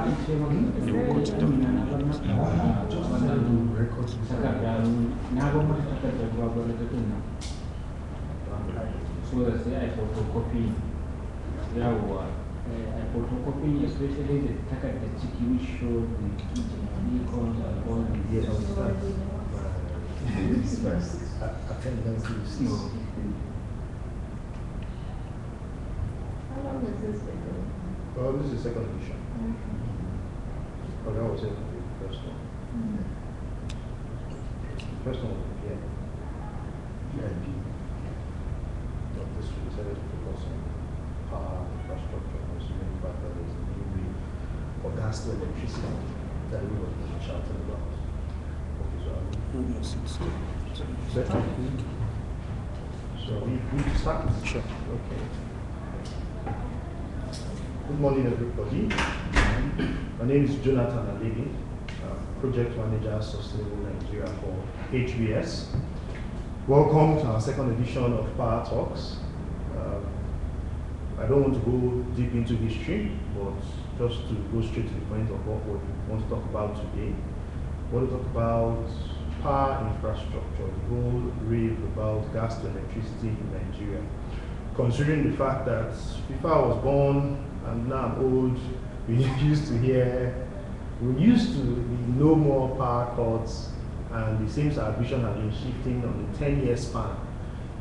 sai a photocopy yawa a photocopy especially the takardar ciki which show the icons and all the stuff. This first attendance list. How long has this been going? Well, this is the second edition. Oh, that was it, the first one. The first one was the PIP. But this we decided to focus on power infrastructure, consuming the fact that there's a new need for gas to electricity that everybody was shouting about. Okay, so we start. Sure. Okay. Good morning, everybody. My name is Jonathan Alegi, Project Manager, Sustainable Nigeria for HBS. Welcome to our second edition of Power Talks. I don't want to go deep into history, but just to go straight to the point of what we want to talk about today. We want to talk about power infrastructure, the whole rave about gas to electricity in Nigeria. Considering the fact that before I was born and now I'm old, we used to be no more power cuts, and it seems our vision has been shifting on the 10-year span.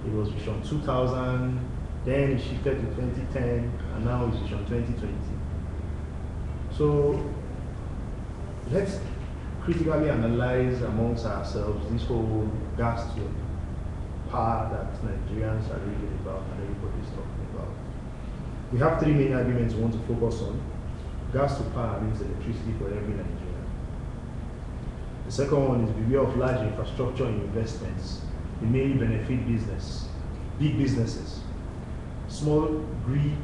It was Vision 2000, then it shifted to 2010, and now it's Vision 2020. So let's critically analyze amongst ourselves this whole gas to power that Nigerians are reading about and everybody's talking about. We have three main arguments we want to focus on. Gas to power means electricity for every Nigerian. The second one is beware of large infrastructure investments. They mainly benefit big businesses. Small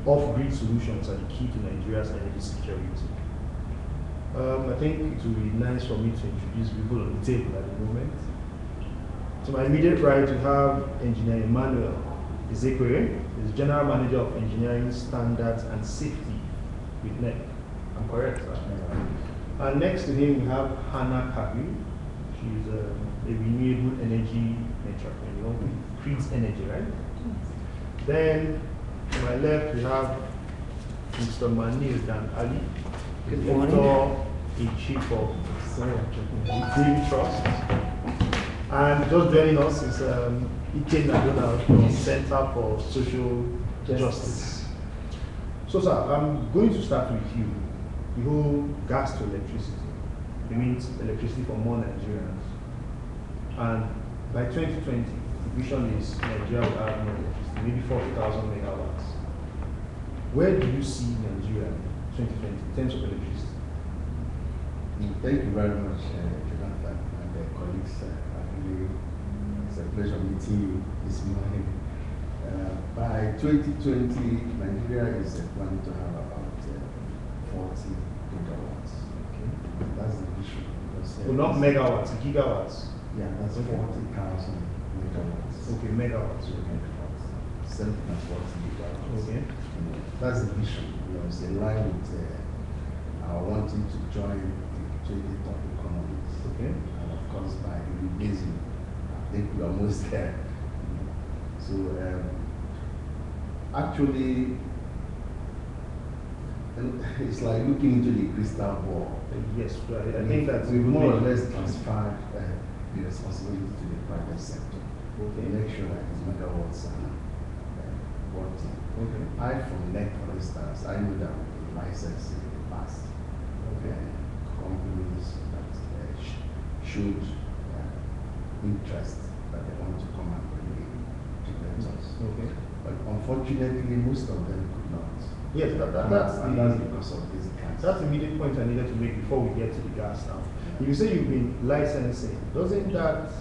off-grid solutions are the key to Nigeria's energy security. I think it would be nice for me to introduce people on the table at the moment. To my immediate right, we have Engineer Emmanuel Ezekwere, is General Manager of Engineering Standards and Safety with NEC. I'm correct, sir? And next to him, we have Hannah Kabi. She's a renewable energy entrepreneur, Creeds Energy, right? Then, to my left, we have Mr. Manil Dan Ali, Editor-in-Chief of Green Trust. And just joining us is Ike Nadona from Center for Social Justice. So, sir, I'm going to start with you. The whole gas to electricity. It means electricity for more Nigerians. And by 2020, the vision is Nigeria will have more electricity, maybe 40,000 megawatts. Where do you see Nigeria in 2020 in terms of electricity? Thank you very much, Jonathan and colleagues. It's a pleasure meeting you this morning. By 2020, Nigeria is planning to have about 40 gigawatts. Okay, that's the issue. Well, not megawatts, gigawatts. Yeah, that's 40,000 megawatts. Okay, megawatts. Okay, megawatts. 740 gigawatts. Okay. That's the issue. It's in line with our wanting to join the trading top economies. Okay. And of course, by rebasing, I think we are almost there. So, actually, it's like looking into the crystal ball. Yes, right. I think that we more or less transfer the responsibility to the private sector. Okay. Make sure that these megawatts are working. Okay. I, from NEC, for instance, I know that with the license in the past, companies that showed interest that they want to come and bring in generators. Okay. But unfortunately, most of them could not. Yes, that's because of this gas. That's the immediate point I needed to make before we get to the gas now. If you say you've been licensing, doesn't that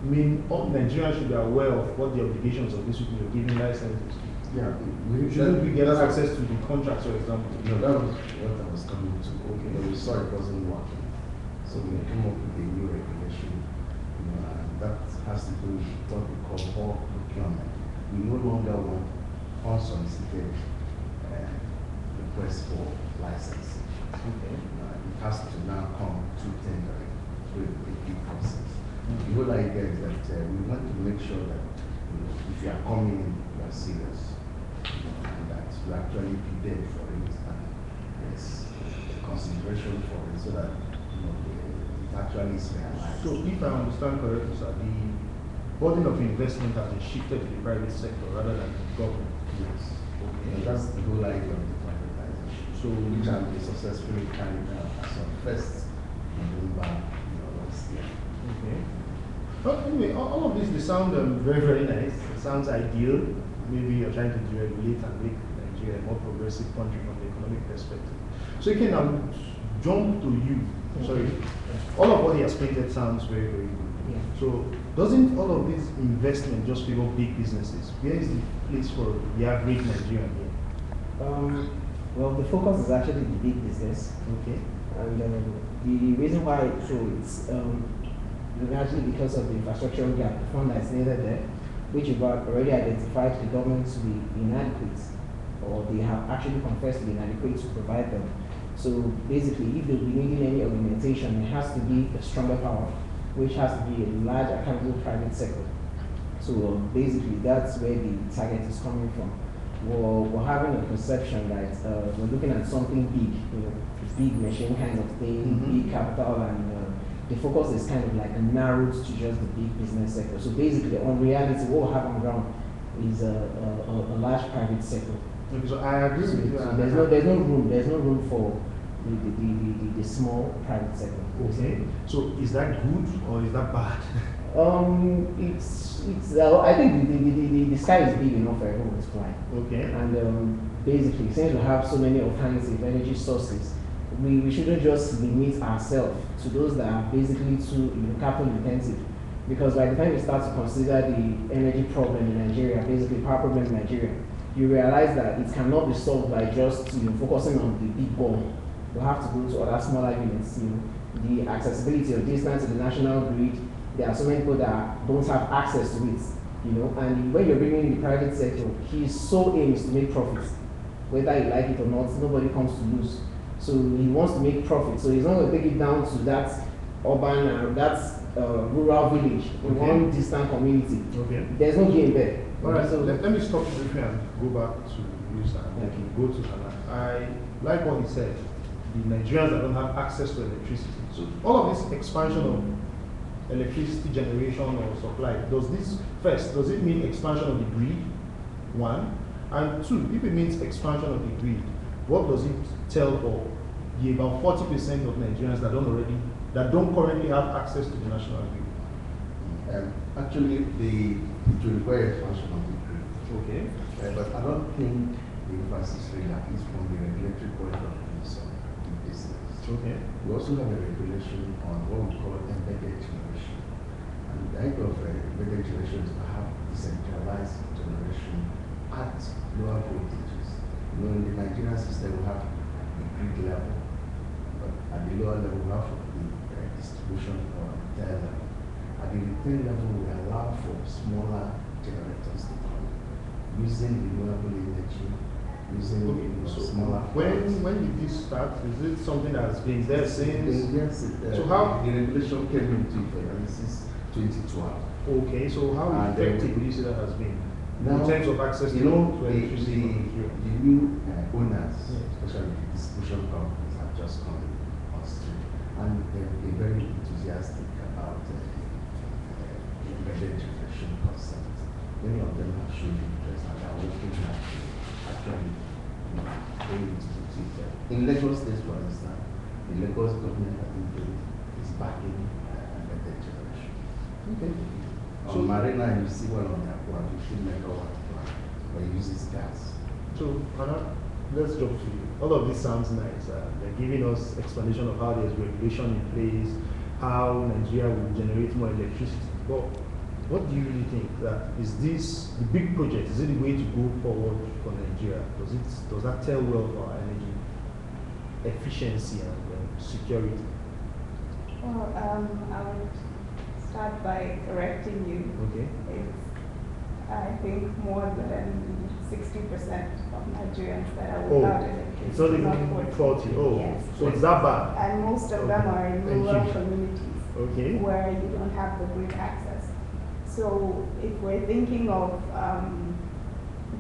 mean all Nigerians should be aware of what the obligations of these people are giving licenses to? Yeah. Shouldn't we get access to the contracts, for example? No, that was what I was coming to. Okay. But we saw it wasn't working. So we came up with a new regulation. And that has to do with what we call bulk procurement. We no longer want unsolicited requests for license. Okay. It has to now come to tendering through a big process. The whole idea is that we want to make sure that if you are coming in, you are serious, and that you actually bid for it, and there's consideration for it, so that it actually is realized. So if I understand correctly, sir, the burden of investment has been shifted to the private sector rather than the government. Yes. Okay. And that's the whole idea of the privatization. So which has been successfully carried out as of 1st November last year. Okay. Well, anyway, all of this, they sound very, very nice. It sounds ideal. Maybe you're trying to deregulate and make Nigeria a more progressive country from the economic perspective. So you can now jump to you. Sorry. All of what he has painted sounds very, very good. Yeah. So doesn't all of this investment just favor big businesses? Where is the place for the average Nigerian here? Well, the focus is actually the big business. Okay. And the reason why it's largely because of the infrastructural gap, the fund that's needed there, which you've already identified the government to be inadequate, or they have actually confessed to be inadequate to provide them. So basically, if they'll be needing any augmentation, it has to be a stronger power, which has to be a large accountable private sector. So basically, that's where the target is coming from. We're having a perception that we're looking at something big, big machine kind of thing, big capital, and the focus is kind of like narrowed to just the big business sector. So basically, on reality, what we have on ground is a large private sector. Okay, so I agree with you. So there's no room for the small private sector. Okay. So is that good or is that bad? I think the sky is big enough for everyone to fly. Okay. And basically, since we have so many alternative energy sources, we shouldn't just limit ourselves to those that are basically too capital intensive. Because by the time you start to consider the energy problem in Nigeria, basically power problem in Nigeria, you realize that it cannot be solved by just focusing on the big bomb. You have to go to other smaller units. The accessibility of distance to the national grid. There are so many people that don't have access to it. And when you're bringing in the private sector, his sole aim is to make profits. Whether you like it or not, nobody comes to lose. So he wants to make profit. So he's not going to take it down to that urban and that rural village in one distant community. Okay. There's no game there. All right, So let me stop briefly and go back to you, sir. Okay. Go to Hannah. I like what he said. The Nigerians that don't have access to electricity. So all of this expansion of electricity generation or supply, does it mean expansion of the grid? One. And two, if it means expansion of the grid, what does it tell the about 40% of Nigerians that don't currently have access to the national grid? Actually, it will require expansion of the grid. Okay. But I don't think the emphasis really is from the regulatory point of view in business. Okay. We also have a regulation on what we call embedded generation. And the idea of embedded generation is to have decentralized generation at lower voltages. In the Nigerian system, we have the grid level, but at the lower level, we have the distribution or retail level. At the retail level, we allow for smaller generators to come using renewable energy, using smaller. When did this start? Is it something that has been there since? Yes. So how? The regulation came into effect since 2012. Okay, so how effective would you say that has been? Now, in terms of access to electricity? The new owners, especially the distribution companies, have just come on stream, and they're very enthusiastic about the embedded generation concept. Many of them have shown interest and are working actually going into it. In Lagos State, for instance, the Lagos government is backing embedded generation. Okay. On Marina, you see one of their 150 megawatt plant, but it uses gas. So, Hannah, let's jump to you. All of this sounds nice. They're giving us explanation of how there's regulation in place, how Nigeria will generate more electricity. But what do you really think? That is this the big project? Is it the way to go forward for Nigeria? Does that tell well for our energy efficiency and security? Well, I would start by correcting you. Okay. I think more than 60% of Nigerians that are without electricity. It's not even 40. Oh, yes. so it's that bad. And most of them are in rural communities Okay. where you don't have the grid access. So if we're thinking of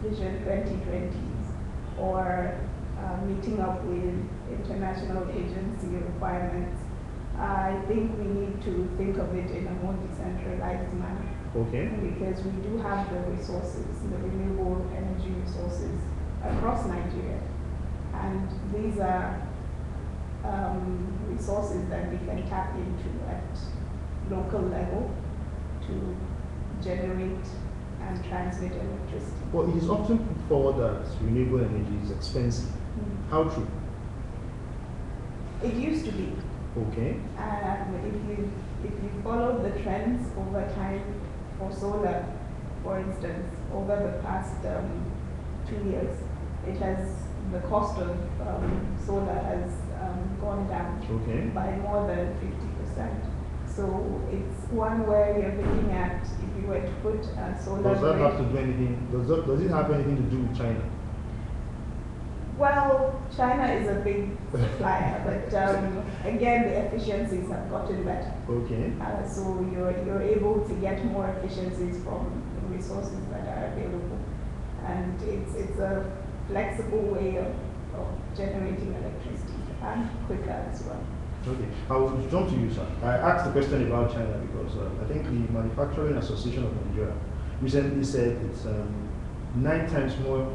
Vision 2020s or meeting up with international agency requirements, I think we need to think of it in a more decentralized manner. Okay. Because we do have the resources, the renewable energy resources across Nigeria. And these are resources that we can tap into at local level to generate and transmit electricity. Well, it is often put forward that renewable energy is expensive. How true? It used to be. Okay. If you follow the trends over time for solar, for instance, over the past 2 years, the cost of solar has gone down by more than 50%. So it's one where you're looking at, if you were to put a solar. Does that have to do anything? Does it have anything to do with China? Well, China is a big supplier, but again, the efficiencies have gotten better. Okay. So you're able to get more efficiencies from the resources that are available, and it's a flexible way of generating electricity and quicker as well. Okay, I will jump to you, sir. I asked the question about China because I think the Manufacturing Association of Nigeria recently said it's 9 times more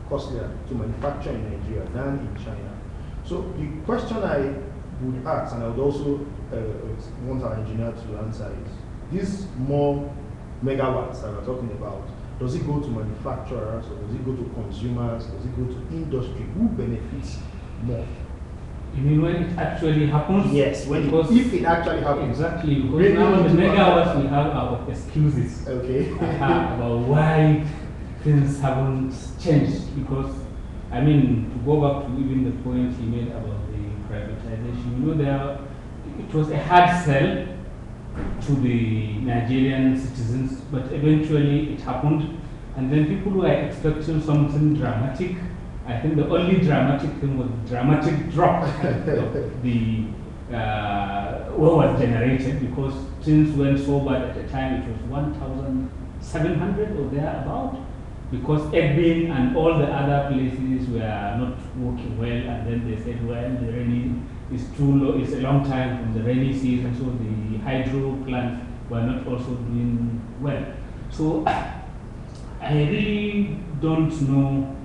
costlier to manufacture in Nigeria than in China. So the question I would ask, and I would also want our engineer to answer is, these more megawatts that we're talking about, does it go to manufacturers or does it go to consumers? Does it go to industry? Who benefits more? You mean when it actually happens? Yes, if it actually happens. Exactly, because now the megawatts we have our excuses okay. about why things haven't changed. Because, I mean, to go back to even the point he made about the privatization, it was a hard sell to the Nigerian citizens, but eventually it happened. And then people were expecting something dramatic. I think the only dramatic thing was the dramatic drop of the what was generated, because things went so bad at the time. It was 1,700 or thereabout, because Ebbing and all the other places were not working well, and then they said, well, the rainy is too low, it's a long time from the rainy season, so the hydro plants were not also doing well. So I really don't know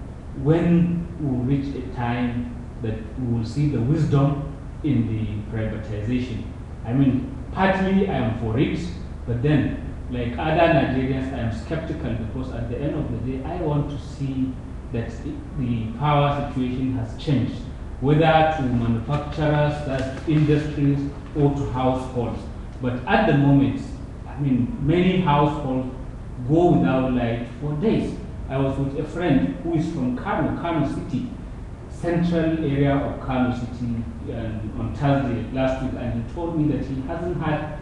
when we will reach a time that we will see the wisdom in the privatization. I mean, partly I am for it, but then, like other Nigerians, I am skeptical, because at the end of the day, I want to see that the power situation has changed, whether to manufacturers, that industries, or to households. But at the moment, I mean, many households go without light for days. I was with a friend who is from Kano City, central area of Kano City, on Thursday last week, and he told me that he hasn't had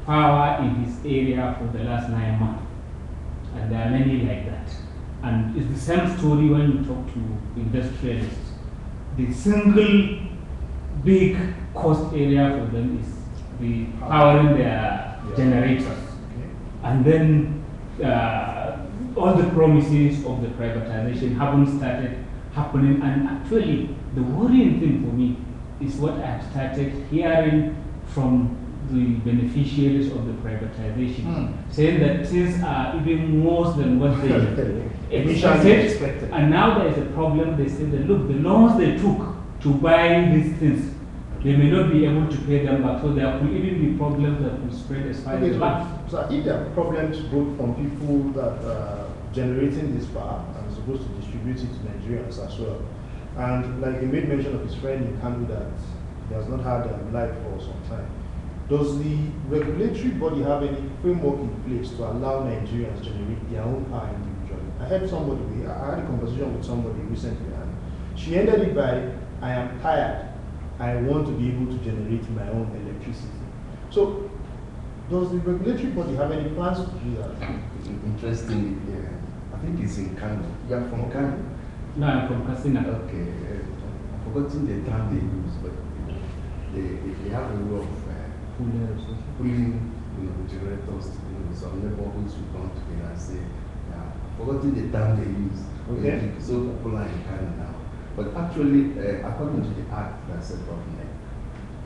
power in his area for the last 9 months. And there are many like that. And it's the same story when you talk to industrialists. The single big cost area for them is the powering their generators. Okay. And then all the promises of the privatization haven't started happening. And actually, the worrying thing for me is what I have started hearing from the beneficiaries of the privatization, saying that things are even worse than what they expected. And now there is a problem. They say that, look, the loans they took to buy these things, they may not be able to pay them back. So there could even be problems that will spread as far as banks. So if there are problems both from people that are generating this power and supposed to distribute it to Nigerians as well, and like he made mention of his friend in Kano that he has not had light for some time, does the regulatory body have any framework in place to allow Nigerians to generate their own power individually? I had a conversation with somebody recently, and she ended it by, I am tired. I want to be able to generate my own electricity. So Does the regulatory body have any plans to do that? Interestingly, yeah, I think it's in Kano. You are from Kano? No, I'm from Katsina. Okay, I've forgotten the term they use, but they have a way of pulling generators, some neighborhoods will come together and say, yeah, I've forgotten the term they use. Okay. It's so popular in Kano now. But actually, according to the act that set up NEC,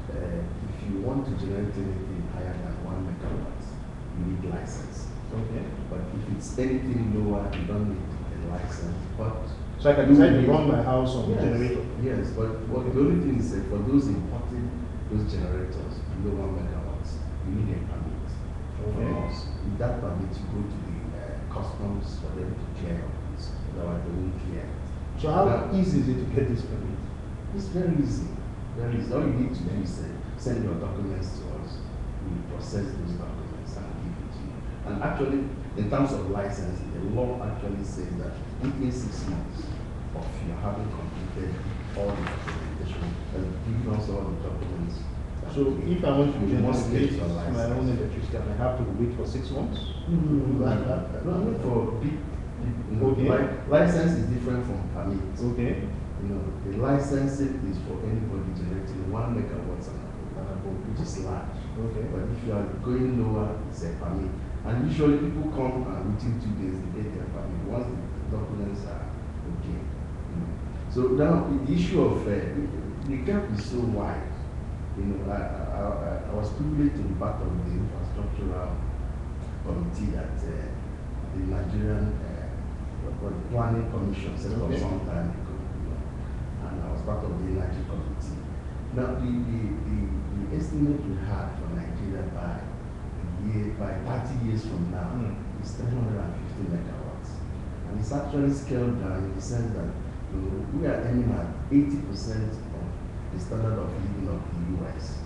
if you want to generate anything higher than 1 megawatt, you need license. Okay. But if it's anything lower, you don't need a license. But So I can decide to run my house on the yes, generator. yes, but the only thing is that for those importing those generators below 1 megawatts, you need a permit from us. With that permit, you go to the customs for them to clear this. Otherwise, they won't clear it. So how easy is it to get this permit? It's very easy. Very easy. All you need to do is send your documents to us. We process those documents and give it to you. And actually, in terms of license, the law actually says that within 6 months of you having completed all the documentation and giving us all the documents. So if I want to you must get generate your my license. own electricity, and I have to wait for 6 months? No, I mean for big. Okay. License is different from permit. Okay. The licensing is for anybody generating 1 megawatt and above, which is large. Okay. But if you are going lower, it's a permit. And usually people come and within 2 days they get their permit once the documents are okay. So now the issue of the gap is so wide. I was privileged to be part of the infrastructural committee at the Nigerian Planning Commission set up some time ago. And I was part of the energy committee. Now the estimate we had for Nigeria by 30 years from now is 350 megawatts. And it's actually scaled down in the sense that we are aiming at 80% of the standard of living of the US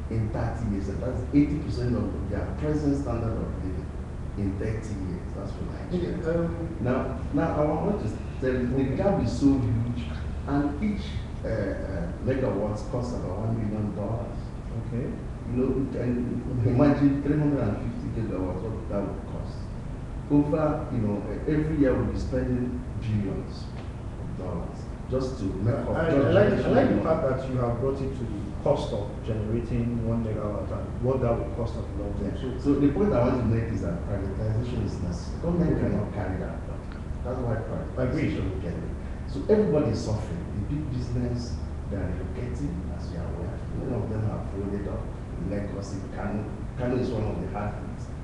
in 30 years. And that's 80% of their present standard of living in 30 years. That's for Nigeria. Now I want to tell you, the gap is so huge, and each megawatt costs about $1 million. Okay. You can imagine 350 gigawatts, what that would cost. Over, every year we'll be spending billions of dollars just to make up. I like the fact that you have brought it to the cost of generating 1 megawatt and what that would cost of long term. So the point I want to make is that privatization is necessary. Government cannot carry that. That's why privatization will get it. So everybody is suffering. The big business, they are relocating, as you are aware. Many of them have folded up. Lagos, Kano is one of the hard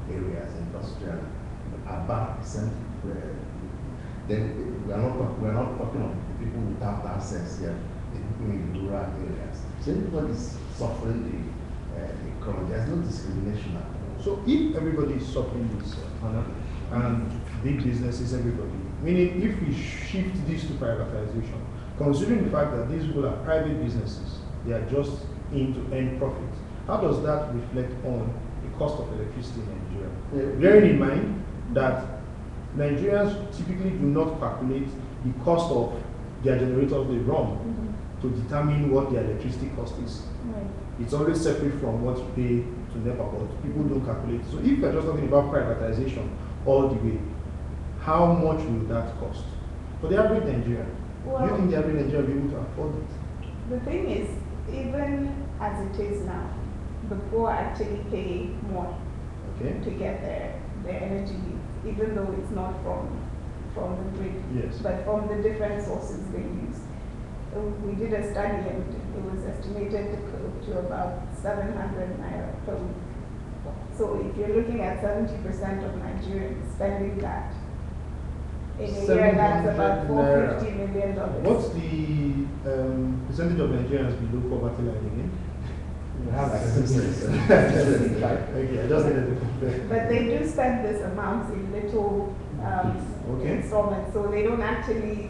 areas, industrial. Aba, then we are not talking of the people without access here, the people in the rural areas. So everybody is suffering the economy. There's no discrimination at all. So if everybody is suffering this, and big businesses, everybody, meaning if we shift this to privatization, considering the fact that these people are private businesses, they are just in to earn profit, how does that reflect on the cost of electricity in Nigeria? Bearing in mind that Nigerians typically do not calculate the cost of their generators they run to determine what their electricity cost is. Right. It's always separate from what you pay to NEPA, but people don't calculate. So if you're just talking about privatization all the way, how much will that cost? For the average Nigerian, do you think the average Nigerian will be able to afford it? The thing is, even as it is now, the poor actually pay more to get their energy needs, even though it's not from the grid, but from the different sources they use. We did a study and it was estimated to about 700 naira per week. So if you're looking at 70% of Nigerians spending that, in a year that's about $450 million. What's the percentage of Nigerians below poverty line again? Okay, I just needed to compare. But they do spend this amount in little installments, so they don't actually,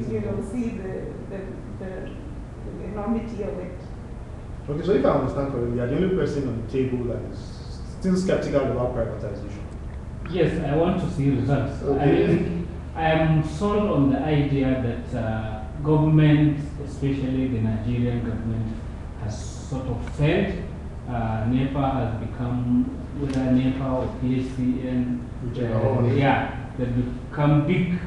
see the enormity of it. Okay, so if I understand correctly, you're the only person on the table that is still skeptical about privatization. Yes, I want to see results. Okay. I am sold on the idea that government, especially the Nigerian government, has sort of failed NEPA has become, whether NEPA or PHCN, yeah, they've become big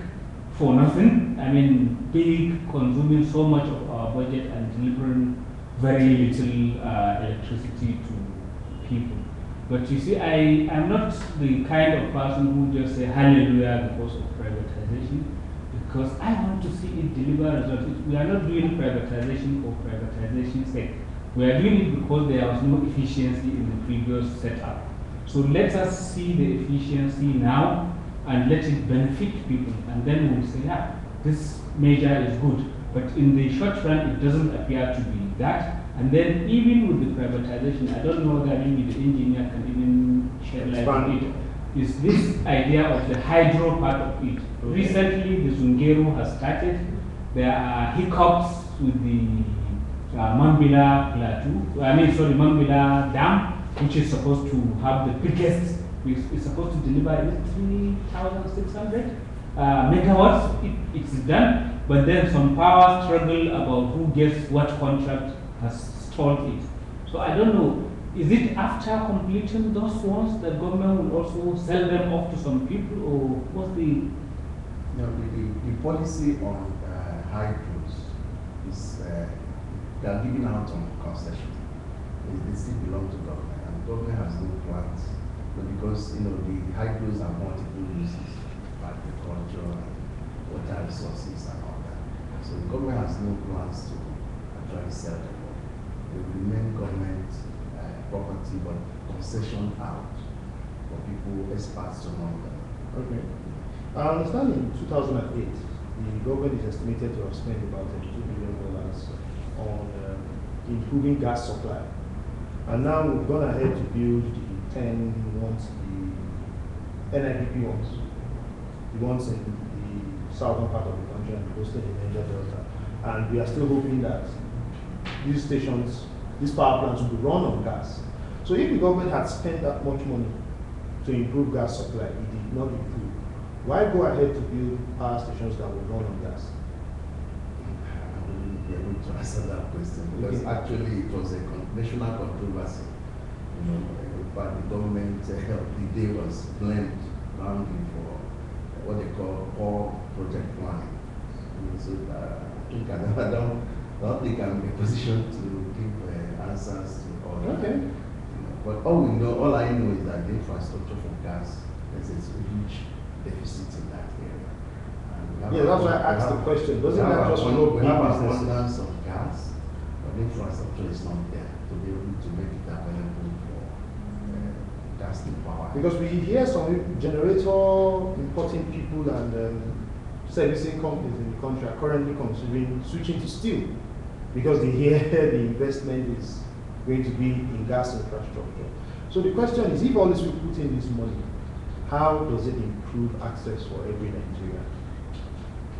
for nothing. I mean, big, consuming so much of our budget and delivering very little electricity to people. But you see, I am not the kind of person who just say hallelujah because of privatization, because I want to see it deliver results. We are not doing privatization for privatization's sake. We are doing it because there was no efficiency in the previous setup. So let us see the efficiency now and let it benefit people. And then we'll say, yeah, this measure is good. But in the short run, it doesn't appear to be that. And then even with the privatization, I don't know that maybe the engineer can even shed light on it. Is this idea of the hydro part of it. Recently, the Zungeru has started. There are hiccups with the Mambila Plateau, Mambila Dam, which is supposed to have the biggest, is supposed to deliver 3,600 megawatts. It's done, but then some power struggle about who gets what contract has stalled it. So I don't know, is it after completing those ones that government will also sell them off to some people, or what's the... No, the policy on hydros is they are giving out on concession. They still belong to government, and government has no plans. But because the hydros have multiple uses, agriculture, water resources, and all that. So the government has no plans to actually sell them. They will remain government property, but concession out for people, experts to run them. Okay. I understand in 2008, the government is estimated to have spent about $2 billion on improving gas supply. And now we've gone ahead to build the 10 ones, the NIPP ones, the ones in the southern part of the country and the coastal in Niger Delta. And we are still hoping that these stations, these power plants will be run on gas. So if the government had spent that much money to improve gas supply, it did not improve. Why go ahead to build power stations that will run on gas? I wouldn't be able to answer that question because actually it was a national controversy. But the government of the day was blamed roundly for what they call poor project planning. So I think I don't think I'm in a position to give answers to all that. Okay. But all I know is that the infrastructure for gas is a huge deficit in that area. Yeah, that's why I asked the question. Doesn't that just show we have businesses? abundance of gas, but the infrastructure is not there to be able to make it available for gas to power. Because we hear some generator importing people and servicing companies in the country are currently considering switching to steel because they hear the investment is going to be in gas infrastructure. So the question is, if all this we put in this money, how does it improve access for every Nigerian?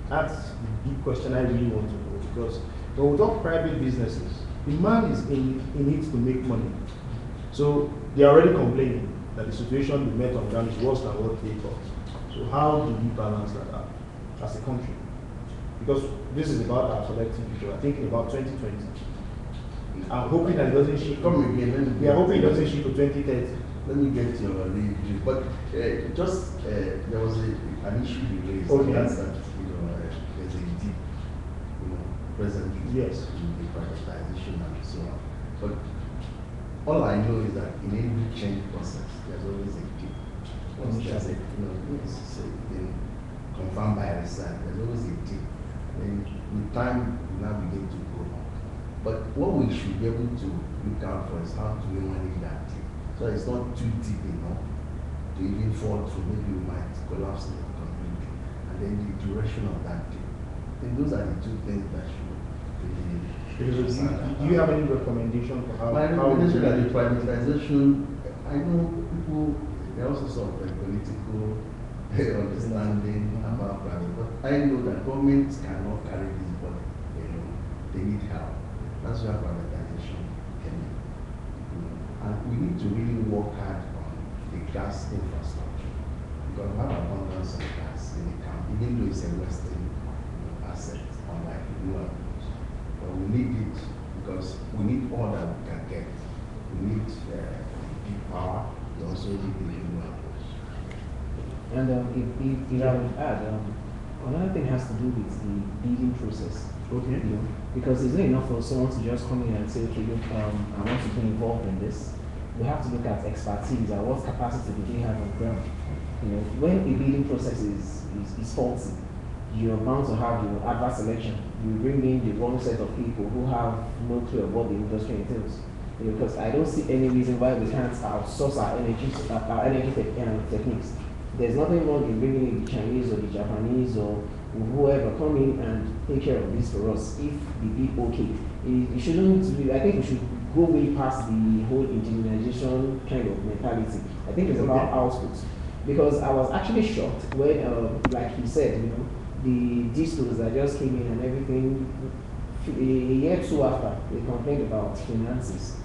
That's the big question I really want to know, because when we talk private businesses, the man is in it to make money. So they are already complaining that the situation we met on ground is worse than what they thought. So how do we balance that out as a country? Because this is about our collective future. I'm thinking about 2020. I'm hoping that it doesn't shift. Come again. We are hoping it doesn't shift to 2030. Let me get your lead. But there was an issue you raised. Okay. That's that there's a deep, presently Yes. in the privatization and so on. But all I know is that in every change process, there's always a dip. Once there's it's been confirmed by research, there's always a dip. And with time, we now begin to grow up. But what we should be able to look out for is how do we manage that dip. So it's not too deep enough to even fall through. Maybe we might collapse it completely. And then the duration of that dip. I think those are the two things that should be. Do you have any recommendation for how? My recommendation that the privatization, I know people, there are also sort of political understanding about private, but I know that governments cannot carry this body alone. They need help. That's where privatization can be. And we need to really work hard on the gas infrastructure. Because we have abundance of gas in the camp, even though it's a Western asset, unlike the new. But we need it because we need all that we can get. We need deep power. We also need the renewable. And if I would add, another thing has to do with the bidding process. Okay. You know, because it's not enough for someone to just come in and say, okay, look, I want to be involved in this. We have to look at expertise and what capacity do they have on ground. You know, when a bidding process is faulty, you're bound to have adverse selection. You bring in the wrong set of people who have no clue of what the industry entails. You know, because I don't see any reason why we can't outsource our energy techniques. There's nothing wrong in bringing in the Chinese or the Japanese or whoever come in and take care of this for us if the bid okay. It shouldn't be, I think we should go way past the whole indigenization kind of mentality. I think it's about outputs. Because I was actually shocked when, like he said, you know, the distos that just came in and everything, a year or two after, they complained about finances,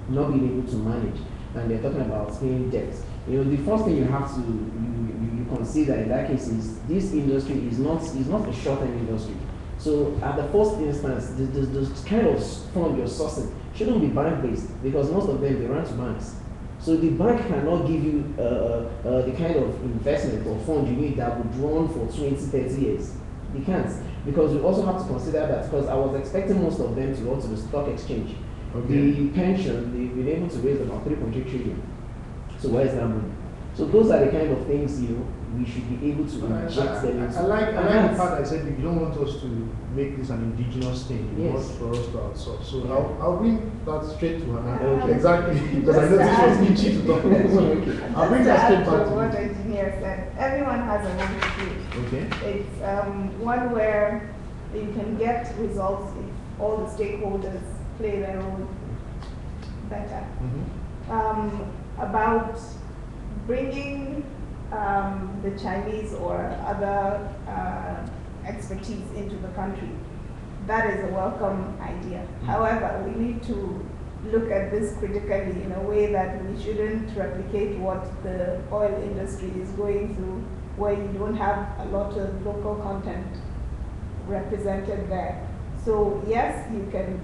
not being able to manage, and they're talking about paying debts. You know, the first thing you have to you consider in that case is this industry is not a short-term industry. So at the first instance, the kind of fund you're sourcing shouldn't be bank-based because most of them they run to banks. So the bank cannot give you the kind of investment or fund you need that would run for 20, 30 years. They can't. Because we also have to consider that because I was expecting most of them to go to the stock exchange. Okay. The pension, they've been able to raise about 3.3 trillion. So where is that money? So those are the kind of things, you know, we should be able to inject them into. I like the fact I said you don't want us to make this an indigenous thing. You want for us to outsource. So I'll bring that straight to her. Okay. Exactly. Because I know this was itchy to talk about. I'll bring that straight back to what the engineer said. Everyone has a role to play. Okay. It's one where you can get results if all the stakeholders play their role better. About bringing the Chinese or other expertise into the country, that is a welcome idea. However, we need to look at this critically in a way that we shouldn't replicate what the oil industry is going through, where you don't have a lot of local content represented there. So yes, you can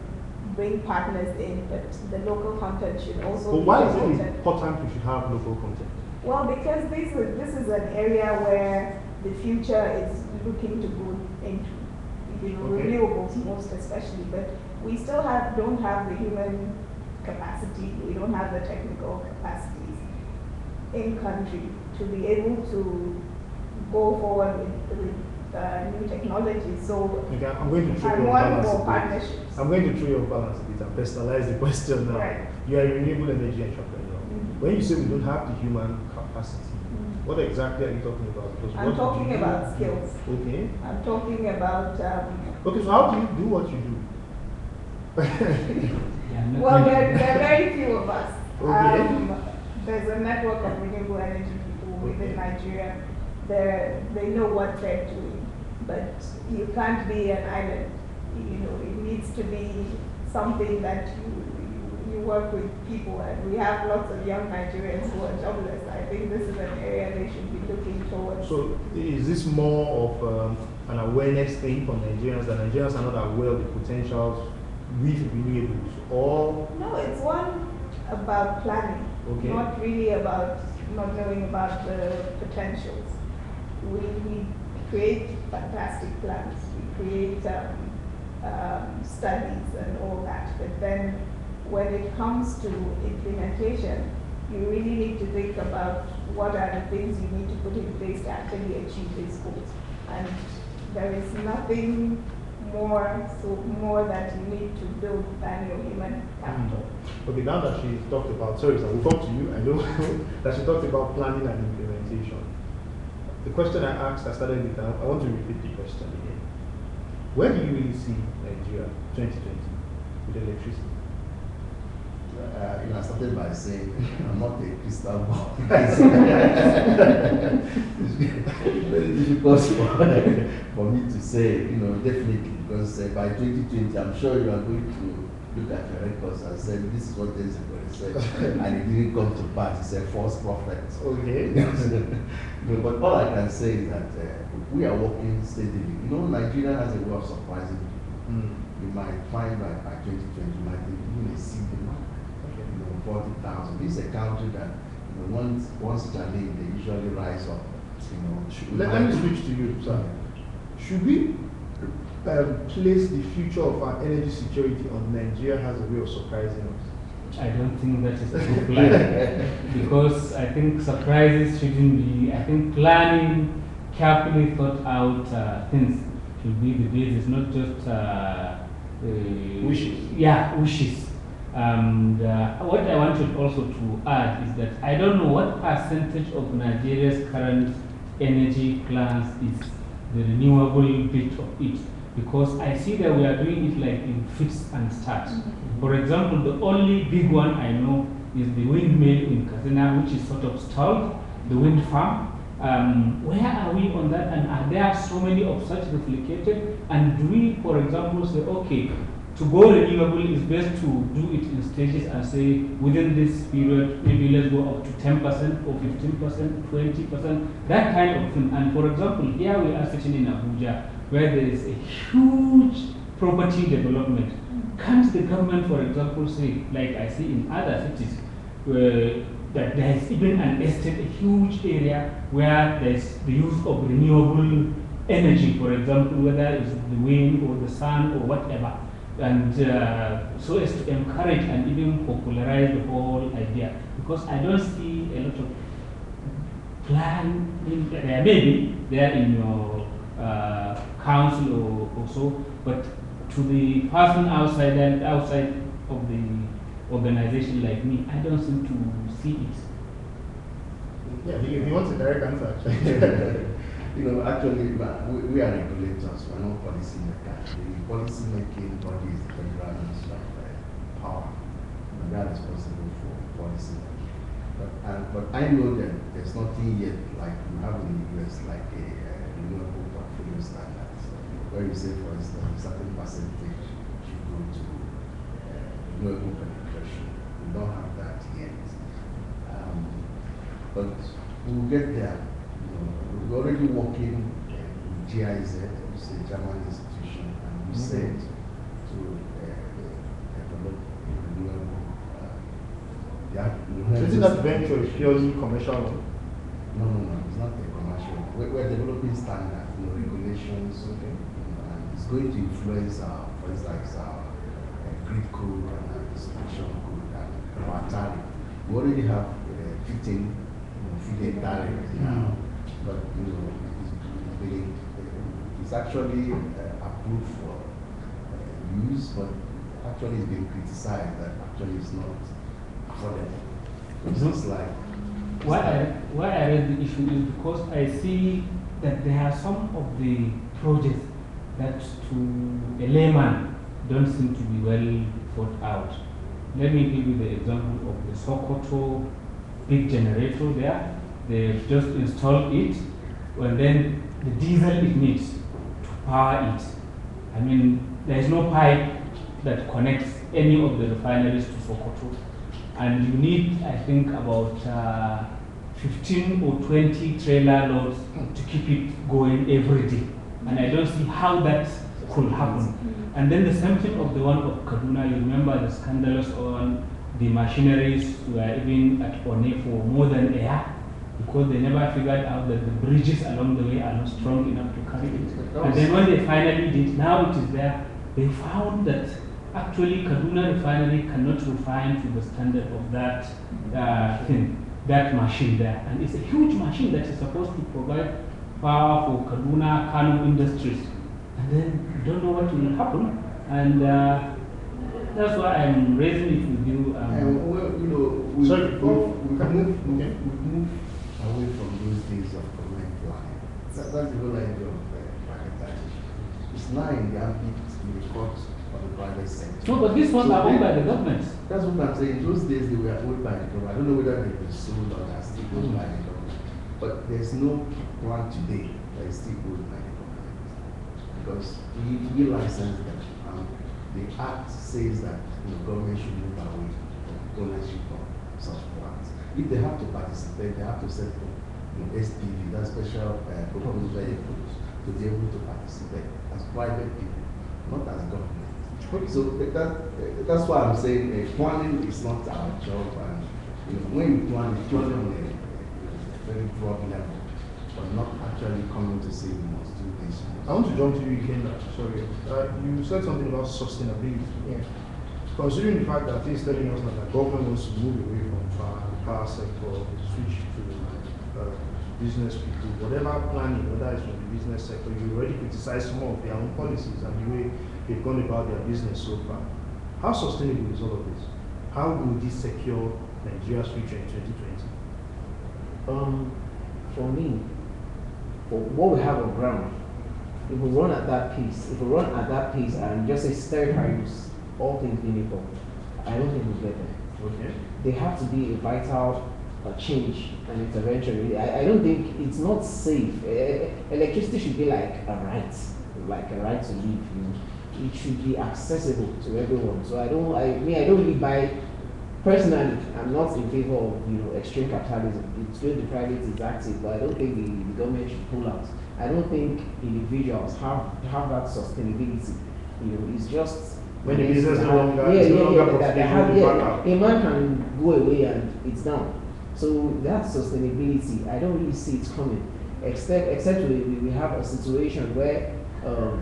bring partners in, but the local content should also be why is it promoted. important we should have local content? Well, because this is an area where the future is looking to go into, you know, renewables most especially, but we still don't have the human capacity, we don't have the technical capacities in country to be able to go forward with new technology. So okay, I'm going to throw your balance a bit. I'm going to throw your balance a bit and personalize the question now. Right. You are a renewable energy entrepreneur. When you say we don't have the human capacity, what exactly are you talking about? Because I'm talking about skills. Okay. I'm talking about. Okay, so how do you do what you do? Well, there are very few of us. Okay. There's a network of renewable energy people within Nigeria. They know what they're doing, but you can't be an island. You know, it needs to be something that you work with people, and we have lots of young Nigerians who are jobless. I think this is an area they should be looking towards. So is this more of an awareness thing for Nigerians, that Nigerians are not aware of the potentials with renewables, or? No, it's one about planning, not really about not knowing about the potentials. We create fantastic plans, we create studies and all that, but then when it comes to implementation, you really need to think about what are the things you need to put in place to actually achieve these goals. And there is nothing more that you need to build than your human capital. Okay, now that she talked about, sorry, so we'll come to you. I know that she talked about planning and implementation. The question I asked, I started with, I want to repeat the question again. Where do you really see Nigeria 2020 with electricity? I started by saying I'm not a crystal ball. It's very difficult for me to say, definitely, because by 2020, I'm sure you are going to look at your records and say, this is what this is going to say. And it didn't come to pass. It's a false prophet. Okay. But all I can say is that we are working steadily. Nigeria has a way of surprising people. You might find that by 2020, you might even exceed the mark. you know, 40,000. This is a country that, you know, once challenged, they usually rise up. You know, Let me switch to you, sir. Should we place the future of our energy security on Nigeria as a way of surprising us? I don't think that is a good plan because I think surprises shouldn't be. I think planning, carefully thought out things should be the basis, not just Wishes. Yeah, wishes. And what I wanted also to add is that I don't know what percentage of Nigeria's current energy plans is the renewable bit of it, because I see that we are doing it like in fits and starts. For example, the only big one I know is the windmill in Katsina, which is sort of stalled, the wind farm. Where are we on that, and are there so many of such replicated? And do we, for example, say, okay, to go renewable is best to do it in stages and say within this period, maybe let's go up to 10% or 15%, 20%, that kind of thing. And for example, here we are sitting in Abuja, where there is a huge property development. Can't the government, for example, say, like I see in other cities, that there is even an estate, a huge area where there is the use of renewable energy, for example, whether it's the wind or the sun or whatever, and so as to encourage and even popularize the whole idea. Because I don't see a lot of plan, there may be there in your council or so, but to the person outside of the organization like me, I don't seem to see it. Yeah, he wants a direct answer, actually. You know, actually, we are regulators, we're not policy makers. The policy making body is the Federal Ministry of Power, and they are responsible for policy making. But I know that there's nothing yet like we have in the US, like a renewable portfolio standards, where you say, for instance, a certain percentage should go to renewable penetration. We don't have that yet. But we'll get there. We're already working with GIZ, which is a German institution, and we said to develop renewable. So isn't that venture purely commercial? No, it's not a commercial. We're developing standards, regulations, and it's going to influence for instance, our grid code and our distribution code and our tariff. We already have feed-in tariff now. But it's actually approved for use, but actually it's been criticized that actually it's not affordable. It's just like why I raise the issue is because I see that there are some of the projects that to a layman don't seem to be well thought out. Let me give you the example of the Sokoto big generator there. They've just installed it, and then the diesel it needs to power it. I mean, there is no pipe that connects any of the refineries to Sokoto. And you need, I think, about 15 or 20 trailer loads to keep it going every day. And I don't see how that could happen. And then the same thing of the one of Kaduna, you remember the scandalous on the machineries were even at One for more than a year, because they never figured out that the bridges along the way are not strong enough to carry it. And then when they finally did, now it is there, they found that actually Kaduna refinery cannot refine to the standard of that that machine there. And it's a huge machine that is supposed to provide power for Kaduna, Kano industries. And then you don't know what will happen. And that's why I'm raising it with you. Well, we've moved away from those days of government planning. That's the whole idea of privatization. It's now in the ambit, in the court of the private sector. No, but these ones are owned by the government. That's what I'm saying. In those days, they were owned by the government. I don't know whether they've been sold or they're still owned by the government. But there's no plan today that is still owned by the government. Because we license them. The Act says that the government should move away from ownership of such plants. If they have to participate, they have to set up SPV, that special proposed vehicles, to be able to participate as private people, not as government. So that's why I'm saying planning is not our job, and when you plan on a very broad level, but not actually coming to say you must do this. I want to jump to you again. Sorry, you said something about sustainability. Yeah. Considering the fact that it's telling us that the government wants to move away from power sector, switch to business people, whatever planning, whether it's from the business sector, you already criticize some of their own policies and the way they've gone about their business so far. How sustainable is all of this? How will this secure Nigeria's future in 2020? For me, for what we have on ground, if we run at that pace, and just say stereotypes, all things being equal, I don't think we'll get there. Okay. There have to be a vital change and intervention. I don't think it's not safe. Electricity should be like a right to live. You know, it should be accessible to everyone. So I don't really buy. Personally, I'm not in favor of extreme capitalism. It's good the private is active, but I don't think the government should pull out. I don't think individuals have that sustainability. It's just when the business no longer a man can go away and it's done. So that sustainability, I don't really see it coming, except we have a situation where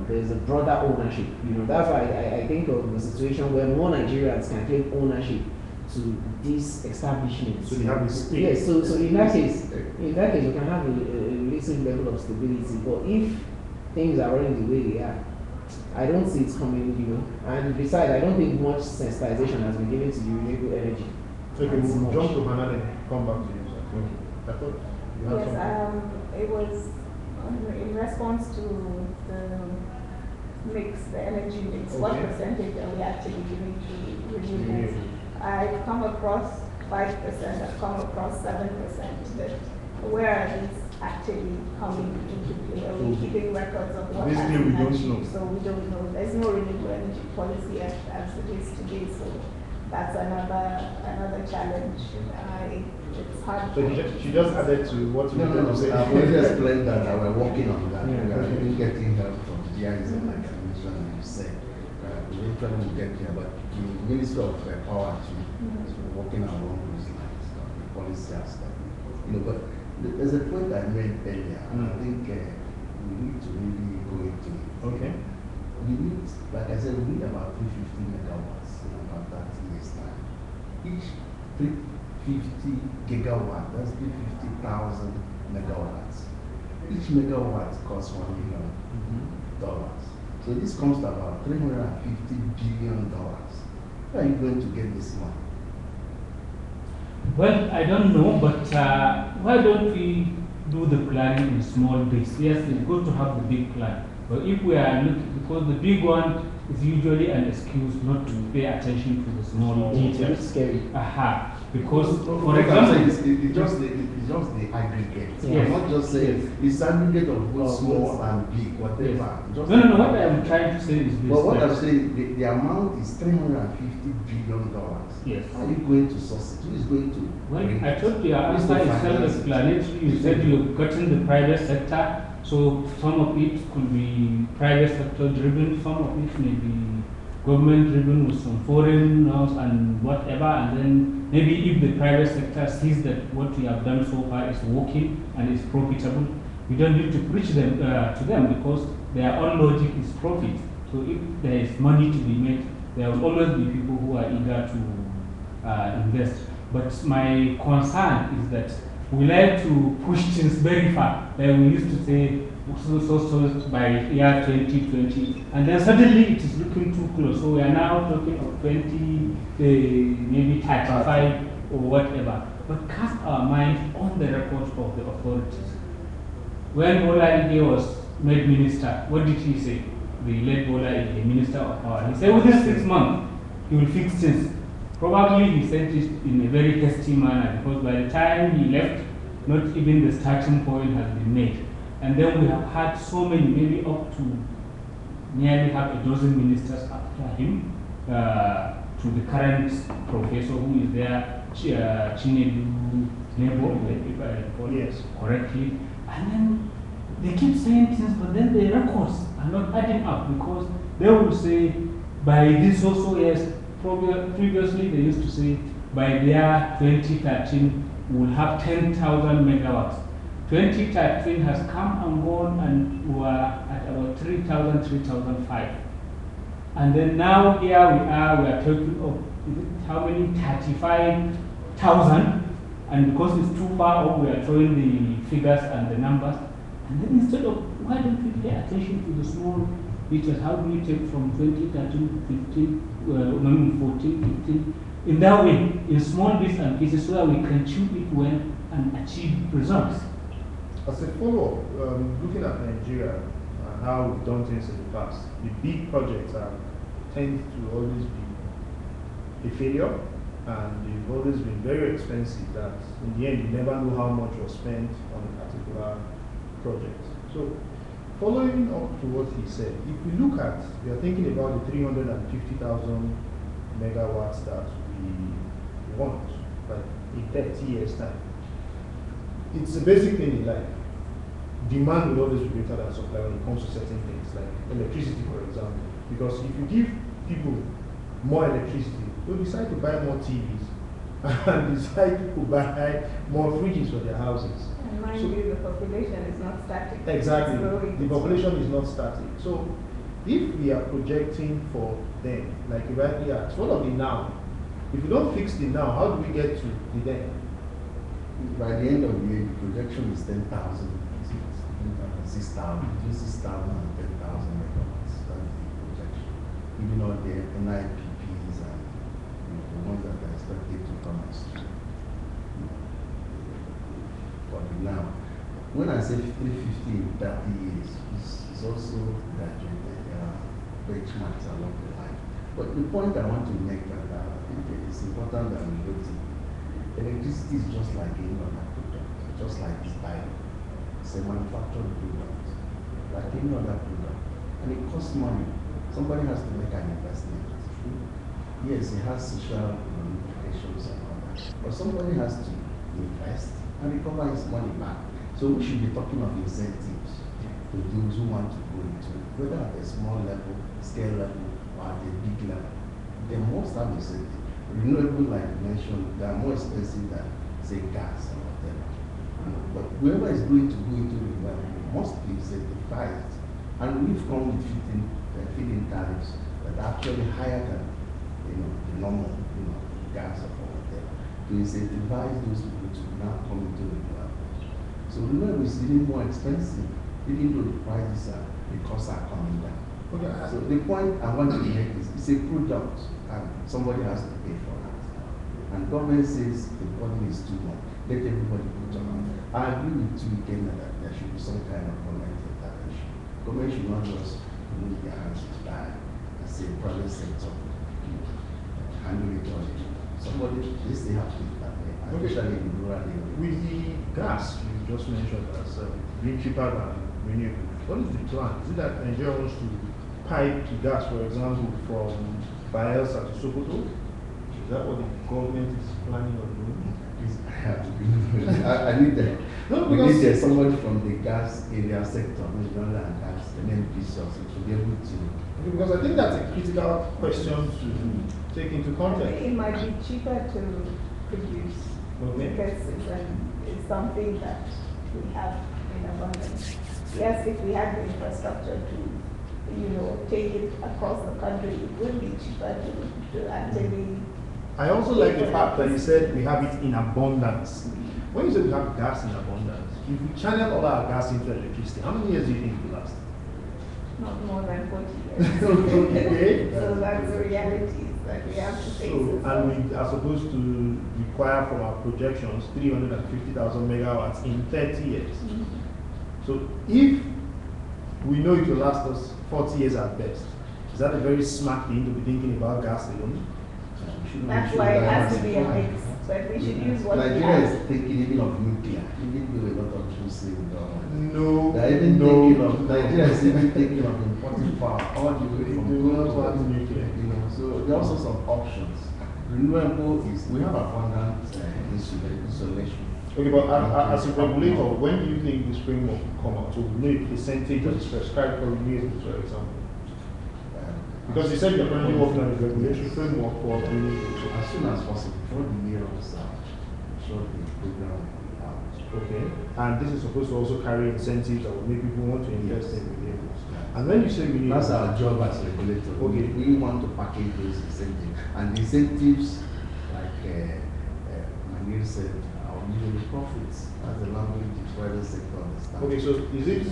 there's a broader ownership. That's why I think of the situation where more Nigerians can claim ownership to these establishments. So they have a stake. Yes. So in that case, we can have a little level of stability. But if things are running the way they are, I don't see it coming. And besides, I don't think much sensitization has been given to the renewable energy. Okay, we'll jump to Hannah and come back to you, sir. I thought you had something. It was in response to the mix, the energy mix. Okay. What percentage are we actually giving to renewables? I've come across 5%, I've come across 7%. But where are these actually coming into play? Are we keeping records of what has Basically, we been don't achieved? know. So we don't know. There's no renewable energy policy as it is today. So that's another challenge. It's hard. So she just added to what you No. say. I've already explained that we're working on that. We are even getting help from the GISM, like I mentioned, and you said. Eventually we'll get there, but the Ministry of Power is working along those lines, the policy aspect. But there's a point I made earlier, and I think we need to really go into it. Okay. We need, like I said, we need about 350 megawatts in about 30 years' time. Each 350 gigawatt, that's 350,000 megawatts. Each megawatt costs $1 million. So this comes to about $350 billion. Where are you going to get this money? Well, I don't know, but why don't we do the planning in small bits? Yes, it's good to have the big plan, but if we are looking, because the big one is usually an excuse not to pay attention to the small details. It's scary. Because, for What I'm example, saying is it's just the aggregate. Yes. I'm not just saying it's aggregate of both small and big, whatever. Yes. Just No, what I'm trying to say is this. But what that- I'm saying, the amount is $350 billion. Yes. How are you going to source it? Who is going to Well, bring I it? told you, your Who is answer the is finance? self-explanatory. You said you've gotten the private sector, so some of it could be private sector driven, some of it may be government driven with some foreign laws and whatever, and then maybe if the private sector sees that what we have done so far is working and is profitable, we don't need to preach them to them, because their own logic is profit. So if there is money to be made, there will always be people who are eager to invest. But my concern is that we like to push things very far. Like we used to say, so by year 2020, and then suddenly it is looking too close. So we are now talking of 20, maybe 35 or whatever. But cast our mind on the records of the authorities. When Bola Ige was made minister, what did he say? The late Bola Ige, Minister of Power. He said within 6 months, he will fix things. Probably he said it in a very hasty manner, because by the time he left, not even the starting point has been made. And then we have had so many, maybe up to nearly half a dozen ministers after him, to the current professor who is there, Chinedu Nebo, if I recall Yes. correctly. And then they keep saying things, but then the records are not adding up, because they will say by this also years, previously they used to say by the year 2013 we'll have 10,000 megawatts. 2013 has come and gone, and we are at about 3,000, 3,005. And then now here we are talking of how many? 35,000. And because it's too far off, we are throwing the figures and the numbers. And then instead of, why don't we pay attention to the small details? How do we take from 2013, 15, 14, 15? In that way, in small bits and pieces, so that we can chew it well and achieve results. As a follow-up, looking at Nigeria and how we've done things in the past, the big projects tend to always be a failure, and they've always been very expensive, that in the end you never know how much was spent on a particular project. So, following up to what he said, if we look at, we are thinking about the 350,000 megawatts that we want, like in 30 years' time. It's a basic thing in life. Demand will always be greater than supply when it comes to certain things, like electricity, for example. Because if you give people more electricity, they'll decide to buy more TVs and decide to buy more fridges for their houses. And mind you, the population is not static. Exactly. It's growing. The population is not static. So if we are projecting for them, like you rightly asked, what of the now? If we don't fix the now, how do we get to the then? By the end of the year, the projection is 10,000, 6,000, between 6,000 and 10,000 megawatts. That's the projection. Even all the NIPPs and the ones that are expected to come as for the now. When I say 350 in 30 years, it's also graduated. There are benchmarks along the line. But the point I want to make that I think it's important that we note it. Electricity is just like any other product, just like this tire. It's a manufactured product, like any other product. And it costs money. Somebody has to make an investment. Yes, it has social implications and all that. But somebody has to invest and recover his money back. So we should be talking of incentives to those who want to go into it, whether at a small level, scale level, or at a big level. They must have incentive. Renewable, like you mentioned, they are more expensive than, say, gas or whatever. But whoever is going to go into renewable must be incentivized. And we've come with feed-in tariffs that are actually higher than the normal gas or whatever, to incentivize those people to now come into renewables. So renewable is really more expensive, even though the prices the costs are coming down. Okay. So the point I want to make is it's a product and somebody has to pay for it. And government says the burden is too much. Let everybody put on. I agree with you again that there should be some kind of government intervention. Government should not just move their hands to die and say private sector handle it all. Somebody, they have to intervene, especially in rural areas. With the gas you just mentioned as being cheaper than renewable, what is the plan? Is it that Nigeria wants to pipe the gas, for example, from Bayelsa to Sokoto? Is that what the government is planning on doing? I need that. No, we need somebody from the gas area sector, oil and gas, and then resources to be able to. Because I think that's a critical question to take into context. It might be cheaper to produce because it's something that we have in abundance. Yes, if we had the infrastructure to, take it across the country, it would be cheaper to actually. I also like the fact that you said we have it in abundance. When you say we have gas in abundance, if we channel all our gas into electricity, how many years do you think it will last? Not more than 40 years. Okay. So that's the reality that we have to face. And we are supposed to require from our projections 350,000 megawatts in 30 years. Mm-hmm. So if we know it will last us 40 years at best, is that a very smart thing to be thinking about gas alone? That's why it has to be a mix. But we should use what Nigeria is thinking even of nuclear, even though a lot of people say we don't want. No. They're even thinking of, Nigeria is even thinking of importing power all the way from nuclear. So there are also some options. Renewable is, we have abundant insulation. Okay, but as a regulator, when do you think this framework will come out? So we know a percentage that is prescribed for renewables, for example. Because you said you're currently working on a regulatory framework for green. As soon as possible, before the year runs out, sure the program will be out. Okay. And this is supposed to also carry incentives that will make people want to invest in renewables. And when you say renewables, That's our job as regulator. Okay. We want to package those incentives. And the incentives, like Manir said, are usually profits. That's the language the private sector understands. okay, so is it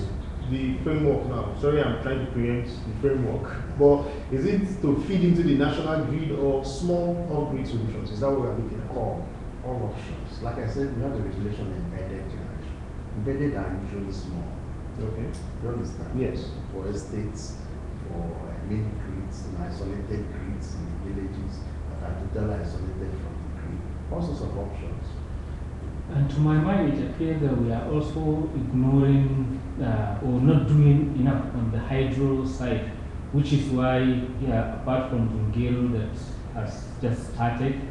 the framework now? Sorry, I'm trying to preempt the framework, but is it to feed into the national grid or small off-grid solutions? Is that what we're looking at? All options. Like I said, we have the regulation embedded generation. Embedded are usually small. Okay. You understand? Yes. For estates, for mini grids, and isolated grids in the villages that are totally isolated from the grid. All sorts of options. And to my mind, it appears that we are also ignoring or not doing enough on the hydro side, which is why, apart from Dungil that has just started,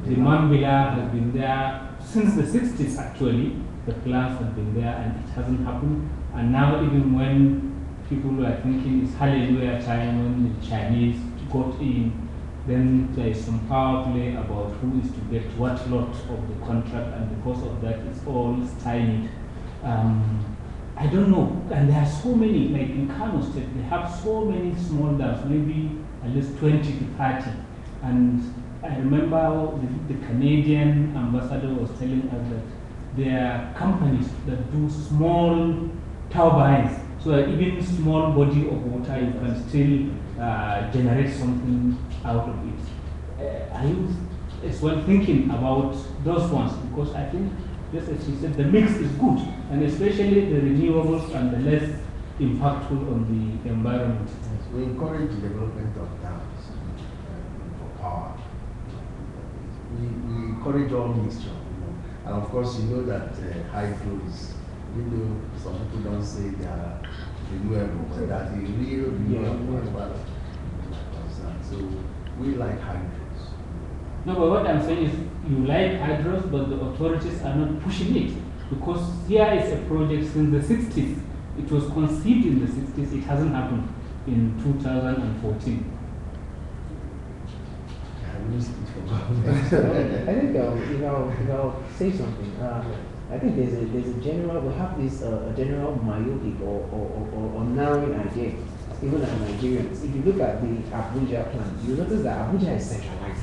the Mambila has been there since the 60s actually. The plans have been there and it hasn't happened. And now even when people were thinking it's hallelujah time when the Chinese got in, then there is some power play about who is to get what lot of the contract, and because of that it's all stymied. I don't know, and there are so many, like in Kano State, they have so many small dams, maybe at least 20 to 30. And I remember the Canadian ambassador was telling us that there are companies that do small turbines, so that even small body of water you can still generate something out of it. I was as well thinking about those ones because I think, just as you said, the mix is good, and especially the renewables and the less impactful on the environment. Yes, we encourage the development of dams for power. We encourage all mixture, and of course you know that hydro is, even though some people don't say they are renewable, but that's the real renewable as well. So we like hydros. No, but what I'm saying is you like hydros, but the authorities are not pushing it. Because here is a project since the 60s. It was conceived in the 60s. It hasn't happened in 2014. I will speak for government. I think if I'll say something, I think there's a general, we have this a general myopic or narrowing idea, even as Nigerians. If you look at the Abuja plan, you notice that Abuja is centralized.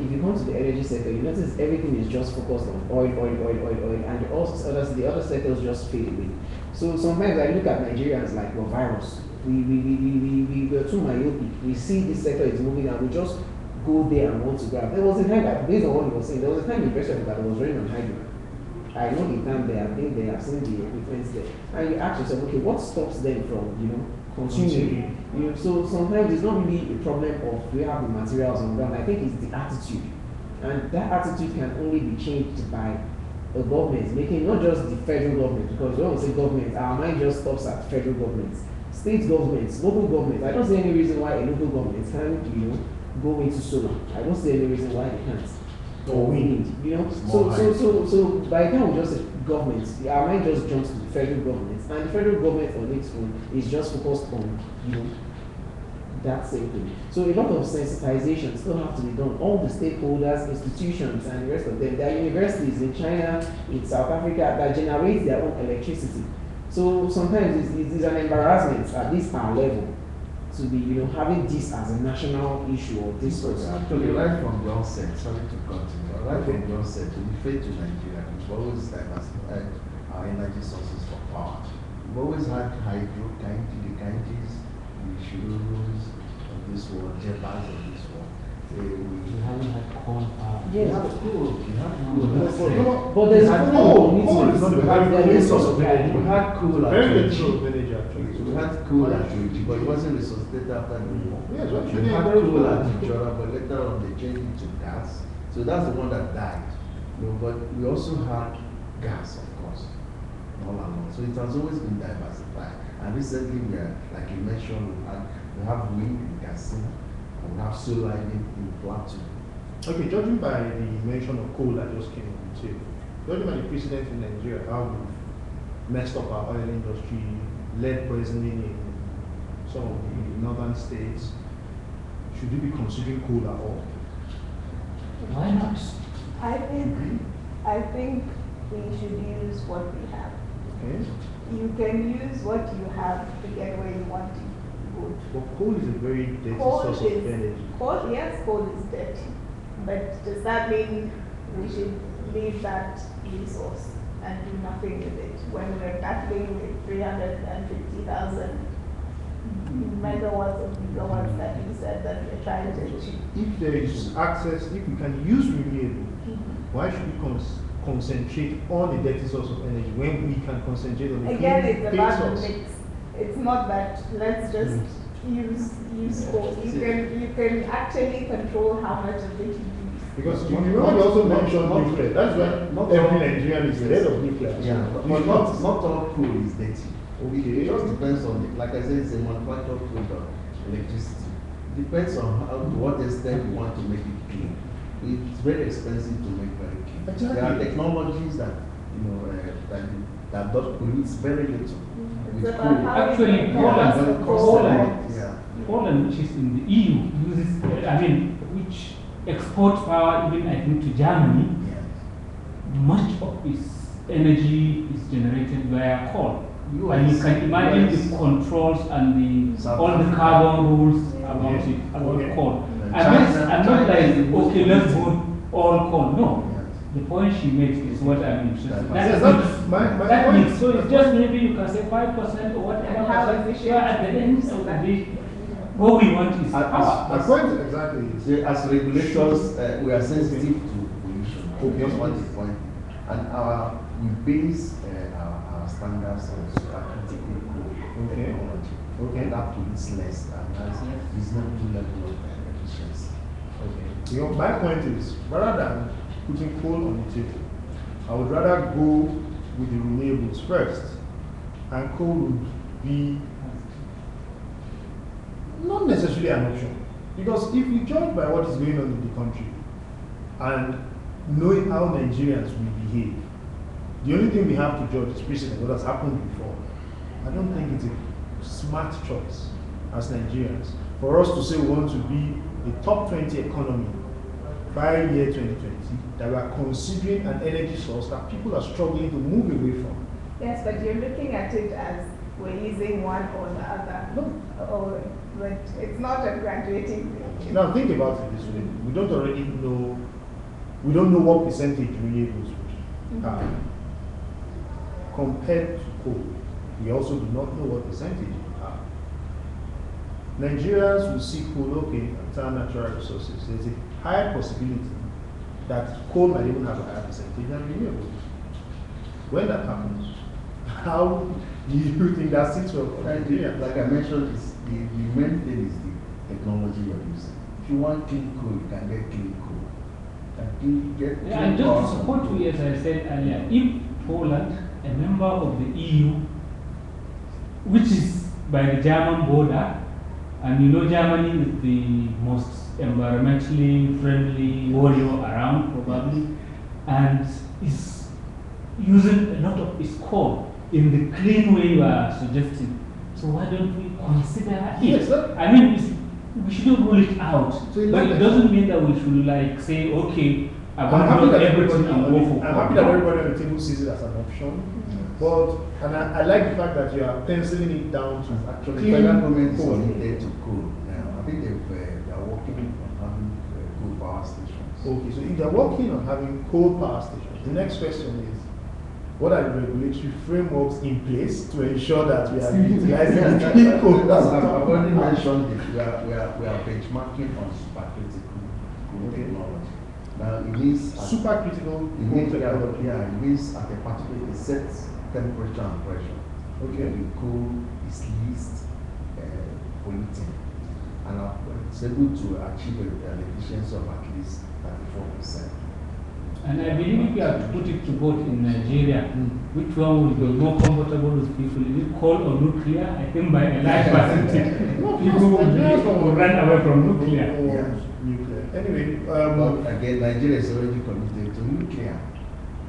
If you come to the energy sector, you notice everything is just focused on oil, and the other sectors just fade away. So sometimes I look at Nigerians like a virus. We're too myopic. We see this sector is moving and we just go there and want to grab. There was a time that, based on what he was saying, there was a time in President that was running on hydro. I know the time there, I've been there, I've seen the equipment there. And you ask yourself, okay, what stops them from, continuing? So sometimes it's not really a problem of do we have the materials on ground. I think it's the attitude. And that attitude can only be changed by a government, making not just the federal government, because when we say government, our mind just stops at federal governments. State governments, local governments. I don't see any reason why a local government can't, go into solar. I don't see any reason why they can't. Or wind, So by the time we just say government, our mind just jumps to the federal government, and the federal government on its own is just focused on, that same thing. So a lot of sensitization still have to be done. All the stakeholders, institutions, and the rest of them, there are universities in China, in South Africa that generate their own electricity. So sometimes it's an embarrassment at this our level to be, having this as a national issue or discourse. Actually, right from the onset, sorry to continue, right from the onset, to be fair to Nigeria, we've always diversified our energy sources for power. We've always had hydro, the Ganges, the Shirurus of this world, Jebas of this world. We haven't had corn power. We have coal. But there's coal. Coal is not a very good source of energy. We had coal at Very Trinity. little energy actually. We had coal at Trinity, but it wasn't resuscitated after the war. Yes, We actually, had very coal at good. Nigeria, but later on they changed it to gas. So that's the one that died. But we also had gas, of course, all along. So it has always been diversified. And recently, like you mentioned, we have wind in Gasina, and we have solar in Plateau. Okay, judging by the mention of coal that just came on the table, judging by the precedent in Nigeria, how we've messed up our oil industry, lead poisoning in some of the northern states, should we be considering coal at all? Why not? I think we should use what we have. Okay. You can use what you have to get where you want to go to. But coal is a very dirty source of energy. Coal is dirty. But does that mean we should leave that resource and do nothing with it when we're battling with 350,000 megawatts of gigawatts that you said that we're trying to achieve? If there is access, if we can use renewable, why should we concentrate on the dirty source of energy when we can concentrate on the Again, clean it's clean about the source? mix. It's not that let's just use coal. You can actually control how much of it you use. Because you remember you also mentioned nuclear. That's why not every all- Nigerian is scared of nuclear. Yeah, but not all coal is dirty. Okay. It just depends on, like I said, it's a manufactured product, electricity. Depends on how, to what extent you want to make it clean. It's very expensive to make very clean. Exactly. There are technologies that, that does pollute very little. It's With about coal. how Actually, you Poland- can control Poland- it. Yeah. Poland, which is in the EU, uses, which exports power even, I think, to Germany. Yeah. Much of its energy is generated via coal. US, And you can imagine US. the controls and South all the Africa. carbon rules about Yes. it, about Okay. coal. And I'm not, China- I'm not China like, is the most okay, let's polluting. go all coal. No. Yes. The point she makes is what I'm interested in. Yes, That that's my that point. means, so it's just maybe you can say 5% or whatever. And how percent. efficient Yeah, at the end so of the that- day, what we want is My point exactly is As regulators, we are sensitive to pollution. Okay. Just want to point. And we base our standards on supercritical coal Okay. technology. Okay. And that pollutes less and has reasonable level of efficiency. okay. My point is, rather than putting coal on the table, I would rather go with the renewables first, and coal would be not necessarily an option. Because if we judge by what is going on in the country and knowing how Nigerians will behave, the only thing we have to judge is precedent, what has happened before. I don't think it's a smart choice as Nigerians for us to say we want to be a top 20 economy by year 2020, that we are considering an energy source that people are struggling to move away from. Yes, but you're looking at it as we're using one or the other. No. But it's not a graduating thing. Now think about it this way. We don't already know, we don't know what percentage renewables would have. Compared to coal, we also do not know what percentage it would have. Nigerians will see coal, okay, it's our natural resources. There's a high possibility that coal might even have a higher percentage than renewables. When that happens, how do you think that sits well for And Nigerians? like I mentioned, the main thing is the technology you're using. If you want clean coal, you can get clean coal. Get clean Yeah, and just power to from support coal. you, as I said earlier, if Poland, a member of the EU, which is by the German border, and you know Germany is the most environmentally friendly warrior around probably, and is using a lot of its coal in the clean way you are suggesting. So why don't we consider it? Yes, that- I mean, we shouldn't rule it out, So in but that it doesn't mean that we should like say, okay, I'm happy abandon that everything everybody, and go for I'm coal. happy that everybody on the table sees it as an option. But and I like the fact that you are penciling it down to Actually, clean federal government is coal. committed to coal now. I think they are working on having coal power stations. Okay, so if they're working on having coal power stations, the next question is, what are the regulatory frameworks in place to ensure that we are utilizing the clean coal? I've already mentioned it. We are benchmarking on supercritical coal Okay. technology. Now it means Supercritical it coal means technology. yeah, it means at a particular set temperature and pressure. Okay. The coal is least polluting, and it's able to achieve an efficiency of at least 34%. And I believe if you have to put it to vote in Nigeria, which one would be more comfortable with people? Is it coal or nuclear? I think by a large percentage, people would run away from nuclear. Or nuclear. Anyway, But again, Nigeria is already committed to nuclear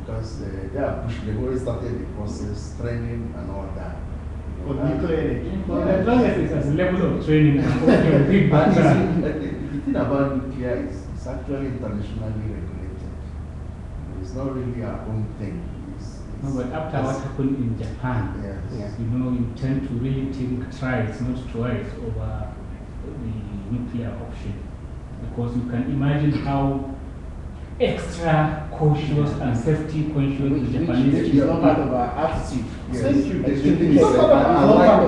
because they've already started the process, training and all that. on nuclear energy. Well, as long as it's at a level of training, I'm okay with it, But but, you see, the thing about nuclear is it's actually internationally regulated. It's not really our own thing. no, but after what happened in Japan, Yes. you know, you tend to really think thrice, not twice, over the nuclear option. Because you can imagine how extra cautious and safety conscious the Which Japanese is not part of our attitude. Yes. Thank you. The Thank thing you. is, It's not part of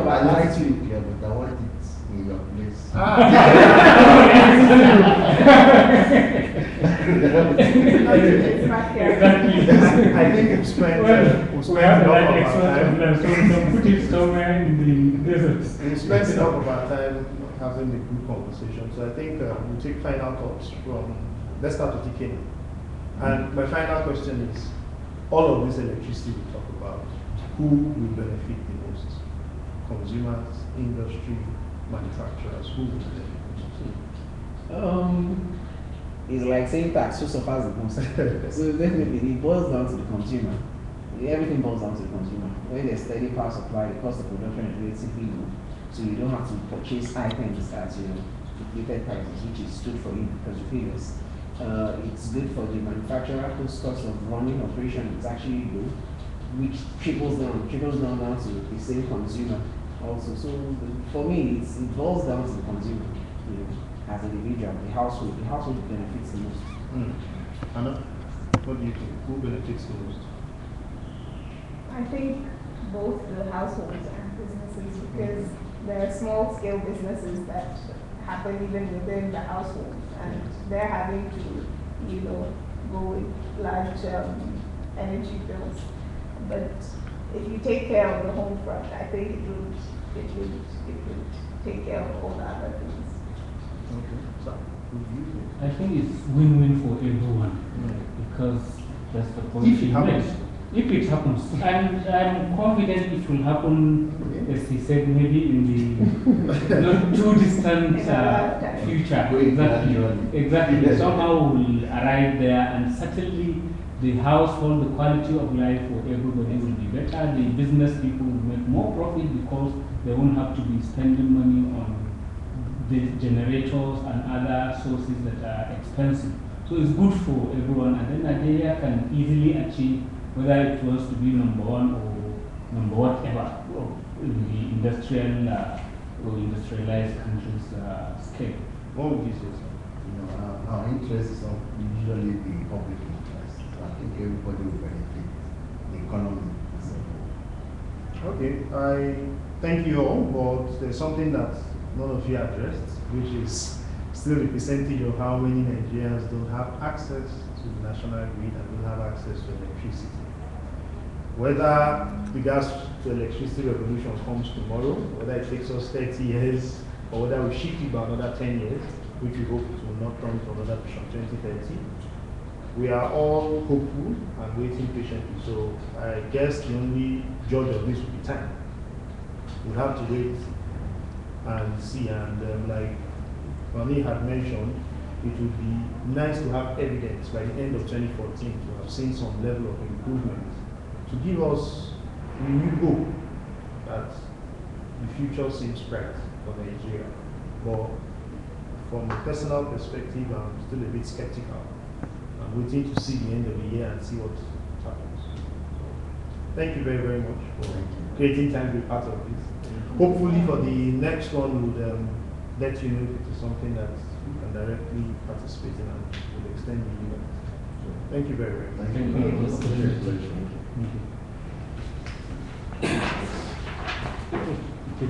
I our- like nuclear, but I want it in your place. It's back here. Exactly. I think we've spent, Well, we've we spent have enough that of our expert time. of land, so we can put it somewhere in the desert. We spent enough of our time having a good conversation, so I think we'll take final thoughts from, let's start with Ikena. And my final question is, all of this electricity we talk about, who will benefit the most? Consumers, industry, manufacturers, who will benefit the most? It's like saying tax, who suffers the most. So definitely it boils down to the consumer. Everything boils down to the consumer. When there's steady power supply, the cost of production is relatively low. So you don't have to purchase items at inflated prices, which is good for you because you pay less. It's good for the manufacturer whose cost of running operation is actually low, which trickles down to the same consumer also. So for me, it boils down to the consumer, as an individual, the household benefits the most. Anna, what do you think? Who benefits the most? I think both the households and businesses, because there are small scale businesses that happen even within the household, and they're having to, go with large energy bills. But if you take care of the home front, I think it would take care of all the other things. Okay. So, who do you think? I think it's win-win for everyone because that's the point. If it he happens. made. If it happens, and I'm confident it will happen, as he said, maybe in the not too distant future. Exactly. Somehow we'll arrive there, and certainly the household, the quality of life for everybody will be better. The business people will make more profit because they won't have to be spending money on the generators and other sources that are expensive. So it's good for everyone, and then Nigeria can easily achieve whether it wants to be number one or number whatever in the industrial or industrialized countries scale. What would you say, sir? Our interests are usually the public interest. So I think everybody will benefit the economy as a whole. Okay, I thank you all, but there's something that none of you addressed, which is still the percentage of how many Nigerians don't have access to the national grid and don't have access to electricity. Whether regards to electricity revolution comes tomorrow, whether it takes us 30 years, or whether we shift it by another 10 years, which we hope it will not come to another vision 2030. We are all hopeful and waiting patiently. So I guess the only judge of this will be time. We'll have to wait and see. And like Mani had mentioned, it would be nice to have evidence by the end of 2014 to have seen some level of improvement to give us renewed hope that the future seems bright for Nigeria. But from a personal perspective, I'm still a bit skeptical. I'm waiting to see the end of the year and see what happens. So, thank you very, very much for creating time to be part of this. Hopefully for the next one, we'll let you know if it is something that you can directly participate in and will extend the event. So, thank you very, very much. Thank you. Thank you. Thank you.